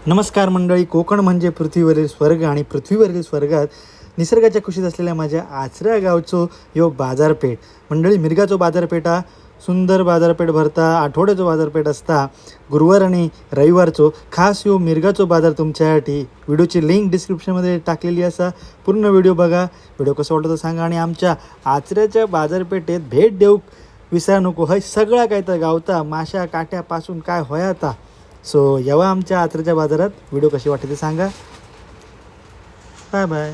नमस्कार मंडळी. कोकण म्हणजे पृथ्वीवरील स्वर्ग आणि पृथ्वीवरील स्वर्गात निसर्गाच्या कुशीत असलेल्या माझ्या आचऱ्या गावचो यो बाजारपेठ. मंडळी, मिरगाचो बाजारपेठ हा सुंदर बाजारपेठ भरता. आठवड्याचो बाजारपेठ असता गुरुवार आणि रविवारचो. खास यो मिरगाचो बाजार तुमच्यासाठी. व्हिडिओची लिंक डिस्क्रिप्शनमध्ये टाकलेली असा. पूर्ण व्हिडिओ बघा. व्हिडिओ कसा वाटतो सांगा आणि आमच्या आचऱ्याच्या बाजारपेठेत भेट देऊक विसरा नको. हय सगळा काय तर गावता माशा काट्यापासून काय होयाता. सो येवा आमच्या आचऱ्याच्या बाजारात. व्हिडिओ कशी वाटते ते सांगा. Bye bye.